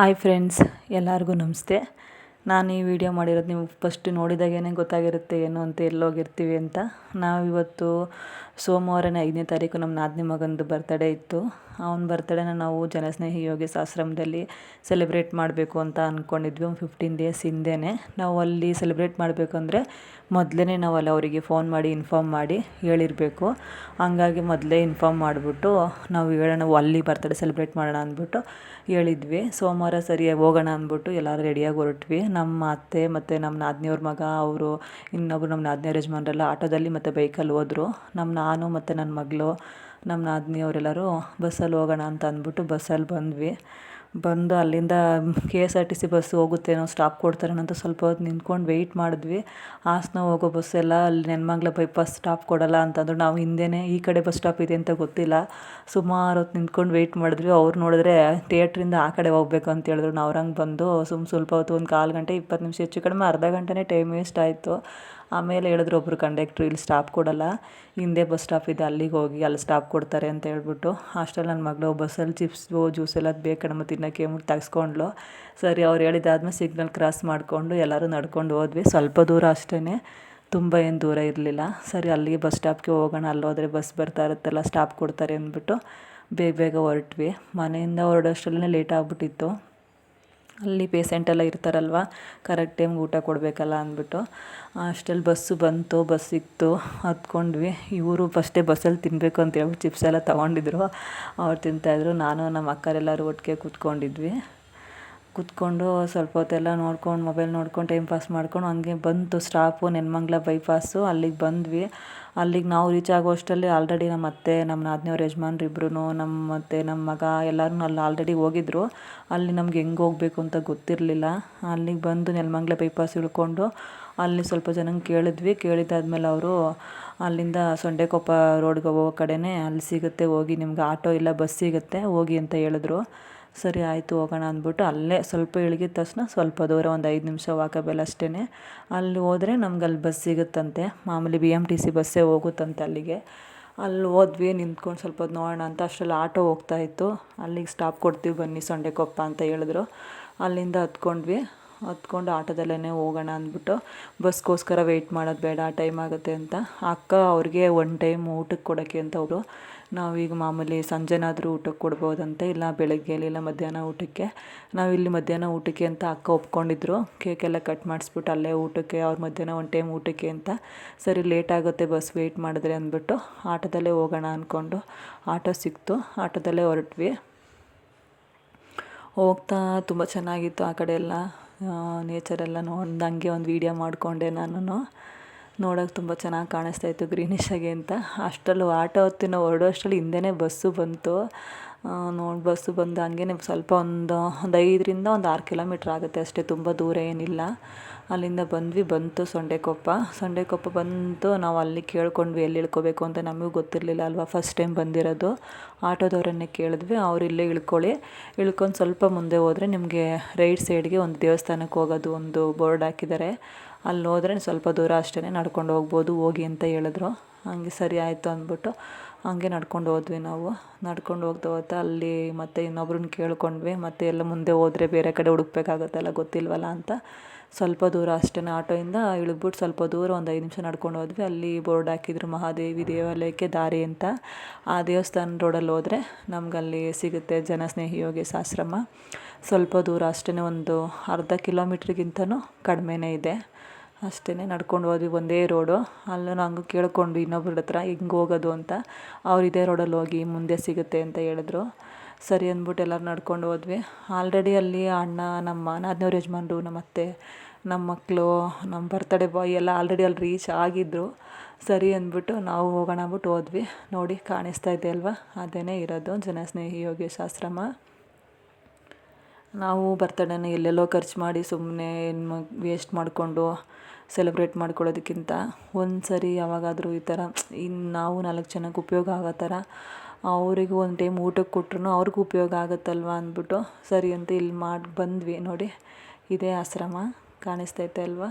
Hi friends, ಎಲ್ಲರಿಗೂ ನಮಸ್ತೆ. ನಾನು ಈ ವಿಡಿಯೋ ಮಾಡಿರೋದು ನೀವು ಫಸ್ಟ್ ನೋಡಿದಾಗೇ ಗೊತ್ತಾಗಿರುತ್ತೆ ಏನು ಅಂತ, ಎಲ್ಲೋಗಿರ್ತೀವಿ ಅಂತ. ನಾವಿವತ್ತು ಸೋಮವಾರನೇ 5ನೇ ತಾರೀಕು ನಮ್ಮ ನಾದಿನಿ ಮಗಂದು ಬರ್ತಡೇ ಇತ್ತು. ಅವನ ಬರ್ತಡೇನ ನಾವು ಜನಸ್ನೇಹಿ ಯೋಗೇಶ್ ಆಶ್ರಮದಲ್ಲಿ ಸೆಲೆಬ್ರೇಟ್ ಮಾಡಬೇಕು ಅಂತ ಅಂದ್ಕೊಂಡಿದ್ವಿ. ಒಂದು 15 ಡೇಸ್ ಹಿಂದೆಯೇ ನಾವು ಅಲ್ಲಿ ಸೆಲೆಬ್ರೇಟ್ ಮಾಡಬೇಕಂದ್ರೆ ಮೊದಲೇ ನಾವು ಅಲ್ಲಿ ಅವರಿಗೆ ಫೋನ್ ಮಾಡಿ ಇನ್ಫಾರ್ಮ್ ಮಾಡಿ ಹೇಳಿರಬೇಕು. ಹಂಗಾಗಿ ಮೊದಲೇ ಇನ್ಫಾರ್ಮ್ ಮಾಡಿಬಿಟ್ಟು ನಾವು ಹೇಳೋಣ, ಅಲ್ಲಿ ಬರ್ತಡೇ ಸೆಲೆಬ್ರೇಟ್ ಮಾಡೋಣ ಅಂದ್ಬಿಟ್ಟು ಹೇಳಿದ್ವಿ. ಸೋಮವಾರ ಸರಿ ಹೋಗೋಣ ಅಂದ್ಬಿಟ್ಟು ಎಲ್ಲರೂ ರೆಡಿಯಾಗಿ ಹೊರಟ್ವಿ. ನಮ್ಮ ಅತ್ತೆ ಮತ್ತು ನಮ್ಮ ನಾದಿನಿಯವ್ರ ಮಗ, ಅವರು ಇನ್ನೊಬ್ಬರು ನಮ್ಮ ನಾದಿನಿಯವ್ರ ಯಜಮಾನ್ರೆಲ್ಲ ಆಟೋದಲ್ಲಿ ಮತ್ತು ಬೈಕಲ್ಲಿ ಹೋದರು. ನಾನು ಮತ್ತು ನನ್ನ ಮಗಳು, ನಮ್ಮ ನಾದಿನಿಯವರೆಲ್ಲರೂ ಬಸ್ಸಲ್ಲಿ ಹೋಗೋಣ ಅಂತ ಅಂದ್ಬಿಟ್ಟು ಬಸ್ಸಲ್ಲಿ ಬಂದು ಅಲ್ಲಿಂದ KSRTC ಬಸ್ ಹೋಗುತ್ತೇನೋ, ಸ್ಟಾಪ್ ಕೊಡ್ತಾರೇನೋ ಅಂತ ಸ್ವಲ್ಪ ಹೊತ್ತು ನಿಂತ್ಕೊಂಡು ವೆಯ್ಟ್ ಮಾಡಿದ್ವಿ. ಹಾಸನ ಹೋಗೋ ಬಸ್ಸೆಲ್ಲ ಅಲ್ಲಿ ನೆನ್ಮಂಗ್ಲ ಬೈಪಾಸ್ ಸ್ಟಾಪ್ ಕೊಡೋಲ್ಲ ಅಂತಂದ್ರು. ನಾವು ಹಿಂದೆಯೇ ಈ ಕಡೆ ಬಸ್ ಸ್ಟಾಪ್ ಇದೆ ಅಂತ ಗೊತ್ತಿಲ್ಲ, ಸುಮಾರು ಹೊತ್ತು ನಿಂತ್ಕೊಂಡು ವೆಯ್ಟ್ ಮಾಡಿದ್ವಿ. ಅವ್ರು ನೋಡಿದ್ರೆ ಥಿಯೇಟ್ರಿಂದ ಆ ಕಡೆ ಹೋಗ್ಬೇಕು ಅಂತ ಹೇಳಿದ್ರು. ನಾವು ಅವ್ರಂಗೆ ಬಂದು ಸ್ವಲ್ಪ ಹೊತ್ತು, ಒಂದು 1/4 ಗಂಟೆ 20 ನಿಮಿಷ, ಹೆಚ್ಚು ಕಡಿಮೆ ಅರ್ಧ ಗಂಟೆನೇ ಟೈಮ್ ವೇಸ್ಟ್ ಆಯಿತು. ಆಮೇಲೆ ಹೇಳಿದ್ರು ಒಬ್ಬರು ಕಂಡಕ್ಟ್ರು, ಇಲ್ಲಿ ಸ್ಟಾಪ್ ಕೊಡೋಲ್ಲ, ಹಿಂದೆ ಬಸ್ ಸ್ಟಾಪ್ ಇದೆ, ಅಲ್ಲಿಗೆ ಹೋಗಿ ಅಲ್ಲಿ ಸ್ಟಾಪ್ ಕೊಡ್ತಾರೆ ಅಂತ ಹೇಳ್ಬಿಟ್ಟು. ಅಷ್ಟರಲ್ಲಿ ನನ್ನ ಮಗಳು ಬಸ್ಸಲ್ಲಿ ಚಿಪ್ಸು ಜ್ಯೂಸ್ ಎಲ್ಲ ಬೇಕಣ್ಣ ತಿನ್ನೋಕ್ಕೆ ಅಂದ್ಬಿಟ್ಟು ತೆಗೆಸ್ಕೊಂಡ್ಲು. ಸರಿ ಅವ್ರು ಹೇಳಿದ್ದಾದ್ಮೇಲೆ ಸಿಗ್ನಲ್ ಕ್ರಾಸ್ ಮಾಡಿಕೊಂಡು ಎಲ್ಲರೂ ನಡ್ಕೊಂಡು ಹೋದ್ವಿ. ಸ್ವಲ್ಪ ದೂರ ಅಷ್ಟೇ, ತುಂಬ ಏನು ದೂರ ಇರಲಿಲ್ಲ. ಸರಿ ಅಲ್ಲಿಗೆ ಬಸ್ ಸ್ಟಾಪ್ಗೆ ಹೋಗೋಣ, ಅಲ್ಲೋದ್ರೆ ಬಸ್ ಬರ್ತಾ ಇರುತ್ತಲ್ಲ, ಸ್ಟಾಪ್ ಕೊಡ್ತಾರೆ ಅಂದ್ಬಿಟ್ಟು ಬೇಗ ಹೊರಟ್ವಿ. ಮನೆಯಿಂದ ಹೊರಡೋಷ್ಟರಲ್ಲೇ ಲೇಟ್ ಆಗಿಬಿಟ್ಟಿತ್ತು. ಅಲ್ಲಿ ಪೇಸೆಂಟೆಲ್ಲ ಇರ್ತಾರಲ್ವ, ಕರೆಕ್ಟ್ ಟೈಮ್ಗೆ ಊಟ ಕೊಡಬೇಕಲ್ಲ ಅಂದ್ಬಿಟ್ಟು. ಅಷ್ಟರಲ್ಲಿ ಬಸ್ ಸಿಕ್ತು, ಹತ್ಕೊಂಡ್ವಿ. ಇವರು ಫಸ್ಟೇ ಬಸ್ಸಲ್ಲಿ ತಿನ್ನಬೇಕು ಅಂತ ಹೇಳ್ಬಿಟ್ಟು ಚಿಪ್ಸ್ ಎಲ್ಲ ತೊಗೊಂಡಿದ್ರು. ಅವ್ರು ತಿಂತಾಯಿದ್ರು. ನಾನು ನಮ್ಮ ಅಕ್ಕರೆಲ್ಲರೂ ಒಟ್ಟಿಗೆ ಕೂತ್ಕೊಂಡು ಸ್ವಲ್ಪ ಹೊತ್ತೆಲ್ಲ ನೋಡ್ಕೊಂಡು, ಮೊಬೈಲ್ ನೋಡ್ಕೊಂಡು ಟೈಮ್ ಪಾಸ್ ಮಾಡ್ಕೊಂಡು ಹಂಗೆ ಬಂತು ಸ್ಟಾಪು ನೆನ್ಮಂಗ್ಲ ಬೈಪಾಸು. ಅಲ್ಲಿಗೆ ಬಂದ್ವಿ. ಅಲ್ಲಿಗೆ ನಾವು ರೀಚ್ ಆಗೋ ಅಷ್ಟರಲ್ಲಿ ಆಲ್ರೆಡಿ ನಮ್ಮ ಅತ್ತೆ, ನಮ್ಮ ನಾದಿನಿಯವ್ರ ಯಜಮಾನ್ರು ಇಬ್ಬರೂ, ನಮ್ಮ ಮಗ ಎಲ್ಲರೂ ಅಲ್ಲಿ ಆಲ್ರೆಡಿ ಹೋಗಿದ್ರು. ಅಲ್ಲಿ ನಮ್ಗೆ ಹೆಂಗೆ ಹೋಗಬೇಕು ಅಂತ ಗೊತ್ತಿರಲಿಲ್ಲ. ಅಲ್ಲಿಗೆ ಬಂದು ನೆಲಮಂಗ್ಲ ಬೈಪಾಸ್ ಇಳ್ಕೊಂಡು ಅಲ್ಲಿ ಸ್ವಲ್ಪ ಜನಂಗೆ ಕೇಳಿದ್ದಾದ್ಮೇಲೆ ಅವರು ಅಲ್ಲಿಂದ ಸೊಂಡೆಕೊಪ್ಪ ರೋಡ್ಗೆ ಹೋಗೋ ಕಡೆನೇ ಅಲ್ಲಿ ಸಿಗುತ್ತೆ, ಹೋಗಿ ನಿಮ್ಗೆ ಆಟೋ ಇಲ್ಲ ಬಸ್ ಸಿಗುತ್ತೆ ಹೋಗಿ ಅಂತ ಹೇಳಿದ್ರು. ಸರಿ ಆಯಿತು ಹೋಗೋಣ ಅಂದ್ಬಿಟ್ಟು ಅಲ್ಲೇ ಸ್ವಲ್ಪ ಇಳಗಿದ ತಕ್ಷಣ ಸ್ವಲ್ಪ ದೂರ, ಒಂದು 5 ನಿಮಿಷ ವಾಕಬಲ್ ಅಷ್ಟೇ. ಅಲ್ಲಿ ಹೋದರೆ ನಮ್ಗೆ ಅಲ್ಲಿ ಬಸ್ ಸಿಗುತ್ತಂತೆ, ಮಾಮೂಲಿ BMTC ಬಸ್ಸೇ ಹೋಗುತ್ತಂತೆ ಅಲ್ಲಿಗೆ. ಅಲ್ಲಿ ಹೋದ್ವಿ, ನಿಂತ್ಕೊಂಡು ಸ್ವಲ್ಪ ಹೊತ್ತು ನೋಡೋಣ ಅಂತ. ಅಷ್ಟರಲ್ಲಿ ಆಟೋ ಹೋಗ್ತಾಯಿತ್ತು. ಅಲ್ಲಿಗೆ ಸ್ಟಾಪ್ ಕೊಡ್ತೀವಿ ಬನ್ನಿ ಸೊಂಡೆಕೊಪ್ಪ ಅಂತ ಹೇಳಿದ್ರು. ಅಲ್ಲಿಂದ ಹತ್ಕೊಂಡು ಆಟೋದಲ್ಲೇ ಹೋಗೋಣ ಅಂದ್ಬಿಟ್ಟು, ಬಸ್ಗೋಸ್ಕರ ವೆಯ್ಟ್ ಮಾಡೋದು ಬೇಡ, ಟೈಮ್ ಆಗುತ್ತೆ ಅಂತ. ಅಕ್ಕ ಅವ್ರಿಗೆ 1 ಟೈಮ್ ಊಟಕ್ಕೆ ಕೊಡೋಕ್ಕೆ ಅಂತ ಅವರು, ನಾವೀಗ ಮಾಮೂಲಿ ಸಂಜೆನಾದರೂ ಊಟಕ್ಕೆ ಕೊಡ್ಬೋದಂತೆ, ಇಲ್ಲ ಬೆಳಗ್ಗೆ ಇಲ್ಲ ಮಧ್ಯಾಹ್ನ ಊಟಕ್ಕೆ. ನಾವಿಲ್ಲಿ ಮಧ್ಯಾಹ್ನ ಊಟಕ್ಕೆ ಅಂತ ಅಕ್ಕ ಒಪ್ಕೊಂಡಿದ್ರು. ಕೇಕೆಲ್ಲ ಕಟ್ ಮಾಡಿಸ್ಬಿಟ್ಟು ಅಲ್ಲೇ ಊಟಕ್ಕೆ, ಅವ್ರ ಮಧ್ಯಾಹ್ನ 1 ಟೈಮ್ ಊಟಕ್ಕೆ ಅಂತ. ಸರಿ ಲೇಟ್ ಆಗುತ್ತೆ ಬಸ್ ವೆಯ್ಟ್ ಮಾಡಿದ್ರೆ ಅಂದ್ಬಿಟ್ಟು ಆಟೋದಲ್ಲೇ ಹೋಗೋಣ ಅಂದ್ಕೊಂಡು ಆಟೋ ಸಿಕ್ತು, ಆಟೋದಲ್ಲೇ ಹೊರಟ್ವಿ. ಹೋಗ್ತಾ ತುಂಬ ಚೆನ್ನಾಗಿತ್ತು ಆ ಕಡೆ ಎಲ್ಲ, ನೇಚರೆಲ್ಲ ನೋಡ್ದಂಗೆ ಒಂದು ವೀಡಿಯೋ ಮಾಡಿಕೊಂಡೆ. ನಾನು ನೋಡೋಕೆ ತುಂಬ ಚೆನ್ನಾಗಿ ಕಾಣಿಸ್ತಾಯಿತ್ತು ಗ್ರೀನಿಶಾಗಿ ಅಂತ. ಅಷ್ಟರಲ್ಲೂ ಆಟೋ ಹತ್ತಿ ನಾವು ಹೊರಡೋ ಅಷ್ಟರಲ್ಲಿ ಹಿಂದೆಯೇ ಬಸ್ಸು ಬಂತು. ಬಸ್ಸು ಬಂದು ಹಂಗೇ ಸ್ವಲ್ಪ ಒಂದು 5ರಿಂದ 6 ಕಿಲೋಮೀಟ್ರ್ ಆಗುತ್ತೆ ಅಷ್ಟೇ, ತುಂಬ ದೂರ ಏನಿಲ್ಲ. ಅಲ್ಲಿಂದ ಬಂತು ಸೊಂಡೆಕೊಪ್ಪ ಬಂತು. ನಾವು ಅಲ್ಲಿ ಕೇಳ್ಕೊಂಡ್ವಿ ಎಲ್ಲಿ ಇಳ್ಕೊಬೇಕು ಅಂತ, ನಮಗೂ ಗೊತ್ತಿರಲಿಲ್ಲ ಅಲ್ವಾ, ಫಸ್ಟ್ ಟೈಮ್ ಬಂದಿರೋದು. ಆಟೋದವರನ್ನೇ ಕೇಳಿದ್ವಿ, ಅವ್ರು ಇಲ್ಲೇ ಇಳ್ಕೊಂಡು ಸ್ವಲ್ಪ ಮುಂದೆ ಹೋದರೆ ನಿಮಗೆ ರೈಟ್ ಸೈಡ್ಗೆ ಒಂದು ದೇವಸ್ಥಾನಕ್ಕೆ ಹೋಗೋದು ಒಂದು ಬೋರ್ಡ್ ಹಾಕಿದ್ದಾರೆ, ಅಲ್ಲಿ ಹೋದ್ರೆ ಸ್ವಲ್ಪ ದೂರ ಅಷ್ಟೇ, ನಡ್ಕೊಂಡು ಹೋಗ್ಬೋದು ಹೋಗಿ ಅಂತ ಹೇಳಿದ್ರು. ಹಂಗೆ ಸರಿ ಆಯಿತು ಅಂದ್ಬಿಟ್ಟು ಹಂಗೆ ನಡ್ಕೊಂಡು ಹೋದ್ವಿ. ನಾವು ನಡ್ಕೊಂಡು ಹೋಗ್ತಾ ಅಲ್ಲಿ ಮತ್ತೆ ಇನ್ನೊಬ್ರನ್ನ ಕೇಳ್ಕೊಂಡ್ವಿ. ಮತ್ತೆ ಎಲ್ಲ ಮುಂದೆ ಹೋದರೆ ಬೇರೆ ಕಡೆ ಹುಡುಕ್ಬೇಕಾಗತ್ತಲ್ಲ, ಗೊತ್ತಿಲ್ವಲ್ಲ ಅಂತ ಸ್ವಲ್ಪ ದೂರ ಅಷ್ಟೇ ಆಟೋಯಿಂದ ಇಳಿದ್ಬಿಟ್ಟು ಸ್ವಲ್ಪ ದೂರ ಒಂದು 5 ನಿಮಿಷ ನಡ್ಕೊಂಡು ಹೋದ್ವಿ. ಅಲ್ಲಿ ಬೋರ್ಡ್ ಹಾಕಿದ್ರು ಮಹಾದೇವಿ ದೇವಾಲಯಕ್ಕೆ ದಾರಿ ಅಂತ. ಆ ದೇವಸ್ಥಾನ ರೋಡಲ್ಲಿ ಹೋದರೆ ನಮಗಲ್ಲಿ ಸಿಗುತ್ತೆ ಜನಸ್ನೇಹಿ ಯೋಗೇಶ್ ಆಶ್ರಮ. ಸ್ವಲ್ಪ ದೂರ ಅಷ್ಟೇ, ಒಂದು ಅರ್ಧ ಕಿಲೋಮೀಟ್ರಿಗಿಂತನೂ ಕಡಿಮೆನೇ ಇದೆ ಅಷ್ಟೇ. ನಡ್ಕೊಂಡು ಹೋದ್ವಿ, ಒಂದೇ ರೋಡು. ಅಲ್ಲೂ ಹಂಗೆ ಕೇಳ್ಕೊಂಡು ಇನ್ನೊಬ್ರ ಹತ್ರ ಹಿಂಗೆ ಹೋಗೋದು ಅಂತ. ಅವ್ರು ಇದೇ ರೋಡಲ್ಲಿ ಹೋಗಿ ಮುಂದೆ ಸಿಗುತ್ತೆ ಅಂತ ಹೇಳಿದ್ರು. ಸರಿ ಅಂದ್ಬಿಟ್ಟು ಎಲ್ಲರೂ ನಡ್ಕೊಂಡು ಹೋದ್ವಿ. ಆಲ್ರೆಡಿ ಅಲ್ಲಿ ಅಣ್ಣ, ನಮ್ಮ ನಾದಿನಿಯವ್ರ ಯಜಮಾನ್ರು, ನಮ್ಮ ಅತ್ತೆ, ನಮ್ಮ ಮಕ್ಕಳು, ನಮ್ಮ ಬರ್ತಡೇ ಬಾಯ್ ಎಲ್ಲ ಆಲ್ರೆಡಿ ಅಲ್ಲಿ ರೀಚ್ ಆಗಿದ್ದರು. ಸರಿ ಅಂದ್ಬಿಟ್ಟು ನಾವು ಹೋಗೋಣ ಅಂದ್ಬಿಟ್ಟು ಹೋದ್ವಿ. ನೋಡಿ ಕಾಣಿಸ್ತಾ ಇದೆ ಅಲ್ವಾ, ಅದೇ ಇರೋದು ಜನಸ್ನೇಹಿ ಯೋಗೇಶ್ ಆಶ್ರಮ. ನಾವು ಬರ್ತಡೇನ ಎಲ್ಲೆಲ್ಲೋ ಖರ್ಚು ಮಾಡಿ ಸುಮ್ಮನೆ ವೇಸ್ಟ್ ಮಾಡಿಕೊಂಡು ಸೆಲೆಬ್ರೇಟ್ ಮಾಡ್ಕೊಳ್ಳೋದಕ್ಕಿಂತ ಒಂದು ಸರಿ ಯಾವಾಗಾದರೂ ಈ ಥರ ನಾವು 4 ಜನಕ್ಕೆ ಉಪಯೋಗ ಆಗೋ ಥರ ಅವರಿಗೂ ಒಂದು ಟೈಮ್ ಊಟಕ್ಕೆ ಕೊಟ್ರು ಅವ್ರಿಗೂ ಉಪಯೋಗ ಆಗುತ್ತಲ್ವ ಅಂದ್ಬಿಟ್ಟು ಸರಿ ಅಂತ ಇಲ್ಲಿ ಬಂದ್ವಿ. ನೋಡಿ ಇದೇ ಆಶ್ರಮ ಕಾಣಿಸ್ತೈತೆ ಅಲ್ವಾ.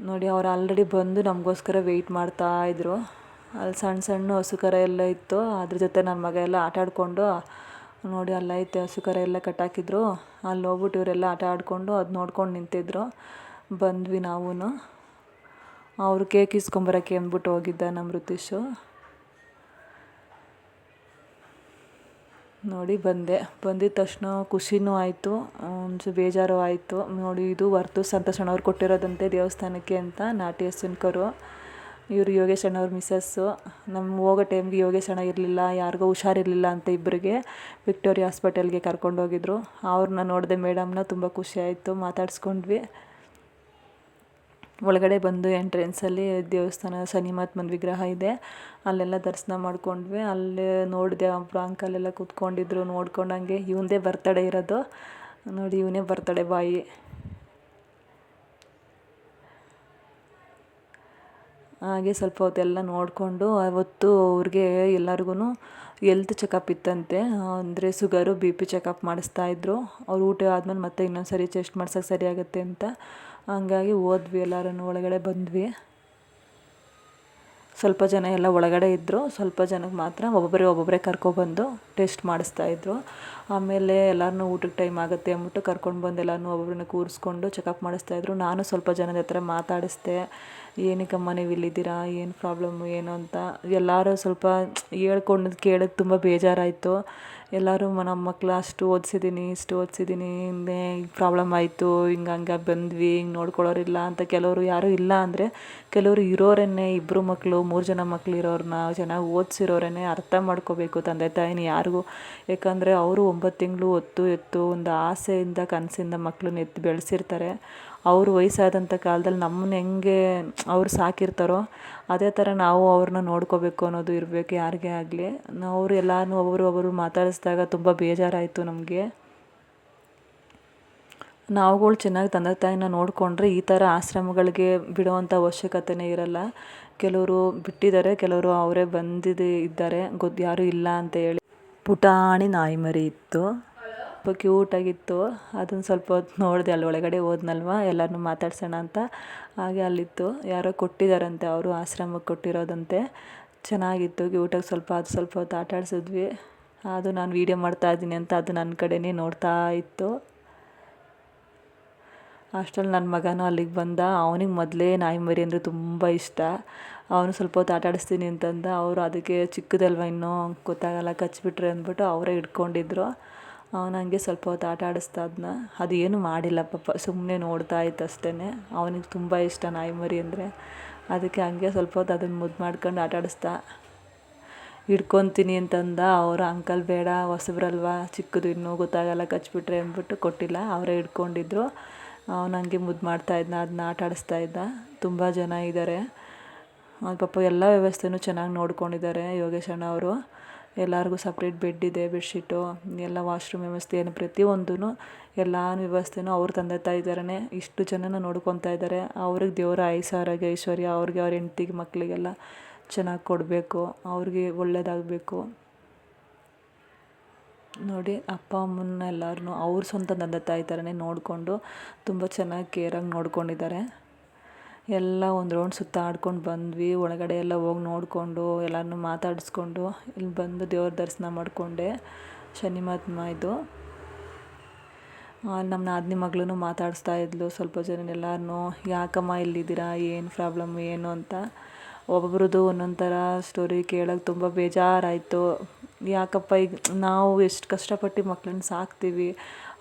ನೋಡಿ ಅವ್ರು ಆಲ್ರೆಡಿ ಬಂದು ನಮಗೋಸ್ಕರ ವೆಯ್ಟ್ ಮಾಡ್ತಾಯಿದ್ರು. ಅಲ್ಲಿ ಸಣ್ಣ ಹಸು ಕರ ಎಲ್ಲ ಇತ್ತು, ಅದ್ರ ಜೊತೆ ನನ್ನ ಮಗ ಎಲ್ಲ ಆಟ ಆಡಿಕೊಂಡು ನೋಡಿ ಅಲ್ಲೈತೆ ಹಸು ಕರ ಎಲ್ಲ ಕಟ್ಟಾಕಿದ್ರು. ಅಲ್ಲಿ ಹೋಗ್ಬಿಟ್ಟು ಇವರೆಲ್ಲ ಆಟ ಆಡಿಕೊಂಡು ಅದು ನೋಡ್ಕೊಂಡು ನಿಂತಿದ್ರು. ಬಂದ್ವಿ ನಾವು. ಅವರು ಕೇಕ್ ಇಸ್ಕೊಂಬರೋಕ್ಕೆ ಅಂದ್ಬಿಟ್ಟು ಹೋಗಿದ್ದ ನಮ್ಮ ಋತೀಶು. ನೋಡಿ ಬಂದಿದ್ದ ತಕ್ಷಣ ಖುಷಿನೂ ಆಯಿತು, ಒಂಚೂರು ಬೇಜಾರು ಆಯಿತು. ನೋಡಿ ಇದು ವರ್ತು ಸಂತೋಷ್ ಅಣ್ಣವ್ರು ಕೊಟ್ಟಿರೋದಂತೆ ದೇವಸ್ಥಾನಕ್ಕೆ ಅಂತ, ನಾಟಿ ಹಸುವಿನ ಕರು. ಇವರು ಯೋಗೇಶ್ ಅಣ್ಣವ್ರ ಮಿಸ್ಸಸ್ಸು. ನಮ್ಮ ಹೋಗೋ ಟೈಮ್ಗೆ ಯೋಗೇಶ್ ಅಣ್ಣ ಇರಲಿಲ್ಲ, ಯಾರಿಗೋ ಹುಷಾರಿರಲಿಲ್ಲ ಅಂತ ಇಬ್ಬರಿಗೆ ವಿಕ್ಟೋರಿಯಾ ಹಾಸ್ಪಿಟಲ್ಗೆ ಕರ್ಕೊಂಡೋಗಿದ್ರು. ಅವ್ರನ್ನ ನೋಡಿದೆ ಮೇಡಮ್ನ, ತುಂಬ ಖುಷಿ ಆಯಿತು, ಮಾತಾಡಿಸ್ಕೊಂಡ್ವಿ. ಒಳಗಡೆ ಬಂದು ಎಂಟ್ರೆನ್ಸಲ್ಲಿ ದೇವಸ್ಥಾನ ಶನಿ ಮಹಾತ್ಮನ ವಿಗ್ರಹ ಇದೆ, ಅಲ್ಲೆಲ್ಲ ದರ್ಶನ ಮಾಡ್ಕೊಂಡ್ವಿ. ಅಲ್ಲೇ ನೋಡಿದೆ ಒಬ್ಬರು ಅಂಕಲೆಲ್ಲ ಕೂತ್ಕೊಂಡಿದ್ರು, ನೋಡ್ಕೊಂಡಂಗೆ ಇವಂದೇ ಬರ್ತಡೇ ಇರೋದು. ನೋಡಿ ಇವನೇ ಬರ್ತಡೇ ಬಾಯಿ. ಹಾಗೆ ಸ್ವಲ್ಪ ಹೊತ್ತೆಲ್ಲ ನೋಡಿಕೊಂಡು ಅವತ್ತು ಅವ್ರಿಗೆ ಎಲ್ಲರಿಗೂ ಎಲ್ತ್ ಚೆಕಪ್ ಇತ್ತಂತೆ. ಅಂದರೆ ಶುಗರು BP ಚೆಕಪ್ ಮಾಡಿಸ್ತಾಯಿದ್ರು. ಅವ್ರು ಊಟ ಆದಮೇಲೆ ಮತ್ತೆ ಇನ್ನೊಂದು ಸರಿ ಚೆಸ್ಟ್ ಮಾಡ್ಸೋಕೆ ಸರಿ ಆಗುತ್ತೆ ಅಂತ. ಹಂಗಾಗಿ ಹೋದ್ವಿ, ಎಲ್ಲರೂ ಒಳಗಡೆ ಬಂದ್ವಿ. ಸ್ವಲ್ಪ ಜನ ಎಲ್ಲ ಒಳಗಡೆ ಇದ್ದರು, ಸ್ವಲ್ಪ ಜನಕ್ಕೆ ಮಾತ್ರ ಒಬ್ಬೊಬ್ಬರೇ ಕರ್ಕೊಬಂದು ಟೆಸ್ಟ್ ಮಾಡಿಸ್ತಾಯಿದ್ರು. ಆಮೇಲೆ ಎಲ್ಲರನ್ನೂ ಊಟಕ್ಕೆ ಟೈಮ್ ಆಗುತ್ತೆ ಅಂದ್ಬಿಟ್ಟು ಕರ್ಕೊಂಡು ಬಂದು ಎಲ್ಲರನ್ನೂ ಒಬ್ಬೊಬ್ಬರನ್ನ ಕೂರಿಸ್ಕೊಂಡು ಚೆಕಪ್ ಮಾಡಿಸ್ತಾಯಿದ್ರು. ನಾನು ಸ್ವಲ್ಪ ಜನದ ಹತ್ರ ಮಾತಾಡಿಸ್ದೆ, ಏನಕ್ಕಮ್ಮ ನೀವು ಇಲ್ಲಿದ್ದೀರಾ, ಏನು ಪ್ರಾಬ್ಲಮ್ಮು ಏನು ಅಂತ. ಎಲ್ಲರೂ ಸ್ವಲ್ಪ ಹೇಳ್ಕೊಂಡು ಕೇಳೋದು ತುಂಬ ಬೇಜಾರಾಯಿತು. ಎಲ್ಲರೂ ನಮ್ಮ ಮಕ್ಕಳು ಅಷ್ಟು ಓದಿಸಿದ್ದೀನಿ, ಇಷ್ಟು ಓದಿಸಿದ್ದೀನಿ, ಹಿಂಗೆ ಪ್ರಾಬ್ಲಮ್ ಆಯಿತು, ಹಂಗೆ ಬಂದ್ವಿ, ಹಿಂಗೆ ನೋಡ್ಕೊಳ್ಳೋರಿಲ್ಲ ಅಂತ. ಕೆಲವರು ಯಾರೂ ಇಲ್ಲ ಅಂದರೆ ಕೆಲವರು ಇರೋರನ್ನೇ, 2 ಮಕ್ಕಳು 3 ಜನ ಮಕ್ಕಳು ಇರೋರನ್ನ ಚೆನ್ನಾಗಿ ಓದಿಸಿರೋರನ್ನೇ ಅರ್ಥ ಮಾಡ್ಕೋಬೇಕು ತಂದೆ ತಾಯಿನ ಯಾರಿಗೂ. ಯಾಕಂದರೆ ಅವರು 9 ತಿಂಗಳು ಹೊತ್ತು ಒಂದು ಆಸೆಯಿಂದ ಕನಸಿಂದ ಮಕ್ಕಳನ್ನ ಎತ್ತಿ ಬೆಳೆಸಿರ್ತಾರೆ. ಅವರು ವಯಸ್ಸಾದಂಥ ಕಾಲದಲ್ಲಿ ನಮ್ಮನ್ನ ಹೆಂಗೆ ಅವ್ರು ಸಾಕಿರ್ತಾರೋ ಅದೇ ಥರ ನಾವು ಅವ್ರನ್ನ ನೋಡ್ಕೋಬೇಕು ಅನ್ನೋದು ಇರಬೇಕು ಯಾರಿಗೇ ಆಗಲಿ. ಅವರು ಎಲ್ಲನೂ ಒಬ್ಬರು ಮಾತಾಡಿಸಿದಾಗ ತುಂಬ ಬೇಜಾರಾಯಿತು ನಮಗೆ. ನಾವುಗಳು ಚೆನ್ನಾಗಿ ತಂದೆ ತಾಯಿನ ನೋಡಿಕೊಂಡ್ರೆ ಈ ಥರ ಆಶ್ರಮಗಳಿಗೆ ಬಿಡುವಂಥ ಅವಶ್ಯಕತೆನೇ ಇರಲ್ಲ. ಕೆಲವರು ಬಿಟ್ಟಿದ್ದಾರೆ, ಕೆಲವರು ಅವರೇ ಇದ್ದಾರೆ, ಯಾರೂ ಇಲ್ಲ ಅಂತ ಹೇಳಿ. ಪುಟಾಣಿ ನಾಯಿ ಮರಿ ಇತ್ತು, ತುಂಬ ಕ್ಯೂಟಾಗಿತ್ತು. ಅದನ್ನು ಸ್ವಲ್ಪ ಹೊತ್ತು ನೋಡಿದೆ, ಅಲ್ಲಿ ಒಳಗಡೆ ಹೋದ್ನಲ್ವ, ಎಲ್ಲರನ್ನೂ ಮಾತಾಡ್ಸೋಣ ಅಂತ. ಹಾಗೆ ಅಲ್ಲಿತ್ತು, ಯಾರೋ ಕೊಟ್ಟಿದ್ದಾರಂತೆ, ಅವರು ಆಶ್ರಮಕ್ಕೆ ಕೊಟ್ಟಿರೋದಂತೆ. ಚೆನ್ನಾಗಿತ್ತು, ಕ್ಯೂಟಾಗಿ ಸ್ವಲ್ಪ ಹೊತ್ತು ಆಟ ಆಡಿಸಿದ್ವಿ. ಅದು ನಾನು ವೀಡಿಯೋ ಮಾಡ್ತಾಯಿದ್ದೀನಿ ಅಂತ ಅದು ನನ್ನ ಕಡೆನೇ ನೋಡ್ತಾ ಇತ್ತು. ಅಷ್ಟರಲ್ಲಿ ನನ್ನ ಮಗನೂ ಅಲ್ಲಿಗೆ ಬಂದ. ಅವನಿಗೆ ಮೊದಲೇ ನಾಯಿ ಮರಿ ಅಂದರೆ ತುಂಬ ಇಷ್ಟ. ಅವನು ಸ್ವಲ್ಪ ಹೊತ್ತು ಆಟ ಆಡಿಸ್ತೀನಿ ಅಂತಂದ. ಅವರು ಅದಕ್ಕೆ ಚಿಕ್ಕದಲ್ವ ಇನ್ನೂ ಗೊತ್ತಾಗಲ್ಲ, ಕಚ್ಚಿಬಿಟ್ರೆ ಅಂದ್ಬಿಟ್ಟು ಅವರೇ ಹಿಡ್ಕೊಂಡಿದ್ರು. ಅವನು ಹಂಗೆ ಸ್ವಲ್ಪ ಹೊತ್ತು ಆಟ ಆಡಿಸ್ತಾ ಅದನ್ನ. ಅದೇನು ಮಾಡಿಲ್ಲ ಪಾಪ, ಸುಮ್ಮನೆ ನೋಡ್ತಾ ಇತ್ತು ಅಷ್ಟೇ. ಅವನಿಗೆ ತುಂಬ ಇಷ್ಟ ನಾಯಿ ಮರಿ ಅಂದರೆ. ಅದಕ್ಕೆ ಹಂಗೆ ಸ್ವಲ್ಪ ಹೊತ್ತು ಅದನ್ನು ಮುದ್ದು ಮಾಡ್ಕೊಂಡು ಆಟ ಆಡಿಸ್ತಾ. ಹಿಡ್ಕೊತೀನಿ ಅಂತಂದ. ಅವರು ಅಂಕಲ್ ಬೇಡ, ಹೊಸಬ್ರಲ್ವ, ಚಿಕ್ಕದು ಇನ್ನೂ ಗೊತ್ತಾಗಲ್ಲ, ಕಚ್ಚಿಬಿಟ್ರೆ ಅಂದ್ಬಿಟ್ಟು ಕೊಟ್ಟಿಲ್ಲ. ಅವರೇ ಹಿಡ್ಕೊಂಡಿದ್ರು. ಅವನು ಹಂಗೆ ಮುದ್ದು ಮಾಡ್ತಾಯಿದ್ದ, ಅದನ್ನ ಆಟ ಆಡಿಸ್ತಾ ಇದ್ದ. ತುಂಬ ಜನ ಇದ್ದಾರೆ ಪಾಪ. ಎಲ್ಲ ವ್ಯವಸ್ಥೆನೂ ಚೆನ್ನಾಗಿ ನೋಡ್ಕೊಂಡಿದ್ದಾರೆ ಯೋಗೇಶ್ ಅಣ್ಣ ಅವರು. ಎಲ್ಲರಿಗೂ ಸಪ್ರೇಟ್ ಬೆಡ್ ಇದೆ, ಬೆಡ್ಶೀಟು ಎಲ್ಲ, ವಾಶ್ರೂಮ್ ವ್ಯವಸ್ಥೆ, ಏನು ಪ್ರತಿಯೊಂದೂ ಎಲ್ಲ ವ್ಯವಸ್ಥೆನೂ ಅವ್ರ ತಂದೆ ತಾಯಿ ಥರನೇ ಇಷ್ಟು ಜನನ ನೋಡ್ಕೊತಾ ಇದ್ದಾರೆ. ಅವ್ರಿಗೆ ದೇವರ ಆಯುಷ್ಯ ಆರೋಗ್ಯ ಐಶ್ವರ್ಯ, ಅವ್ರಿಗೆ ಅವ್ರ ಹೆಂಡ್ತಿಗೆ ಮಕ್ಕಳಿಗೆಲ್ಲ ಚೆನ್ನಾಗಿ ಕೊಡಬೇಕು, ಅವ್ರಿಗೆ ಒಳ್ಳೆಯದಾಗಬೇಕು. ನೋಡಿ ಅಪ್ಪ ಅಮ್ಮನ ಎಲ್ಲರನ್ನೂ ಅವ್ರ ಸ್ವಂತ ತಂದೆ ತಾಯಿ ಥರನೇ ನೋಡಿಕೊಂಡು ತುಂಬ ಚೆನ್ನಾಗಿ ಕೇರಾಗಿ ನೋಡ್ಕೊಂಡಿದ್ದಾರೆ. ಎಲ್ಲ ಒಂದು ರೌಂಡ್ ಸುತ್ತಾಡ್ಕೊಂಡು ಬಂದ್ವಿ. ಒಳಗಡೆ ಎಲ್ಲ ಹೋಗಿ ನೋಡಿಕೊಂಡು ಎಲ್ಲರನ್ನೂ ಮಾತಾಡಿಸ್ಕೊಂಡು ಇಲ್ಲಿ ಬಂದು ದೇವ್ರ ದರ್ಶನ ಮಾಡಿಕೊಂಡೆ. ಶನಿ ಮಹಾತ್ಮ ಇದು. ನಮ್ಮ ನಾದಿನಿ ಮಗಳೂ ಮಾತಾಡಿಸ್ತಾ ಇದ್ಲು ಸ್ವಲ್ಪ ಜನ ಎಲ್ಲರನ್ನೂ, ಯಾಕಮ್ಮ ಇಲ್ಲಿದ್ದೀರಾ, ಏನು ಪ್ರಾಬ್ಲಮ್ ಏನು ಅಂತ. ಒಬ್ಬೊಬ್ರದ್ದು ಒಂದೊಂದು ಥರ ಸ್ಟೋರಿ ಕೇಳೋಕ್ಕೆ ತುಂಬ ಬೇಜಾರಾಯಿತು. ಯಾಕಪ್ಪ ಈಗ ನಾವು ಎಷ್ಟು ಕಷ್ಟಪಟ್ಟು ಮಕ್ಕಳನ್ನ ಸಾಕ್ತೀವಿ,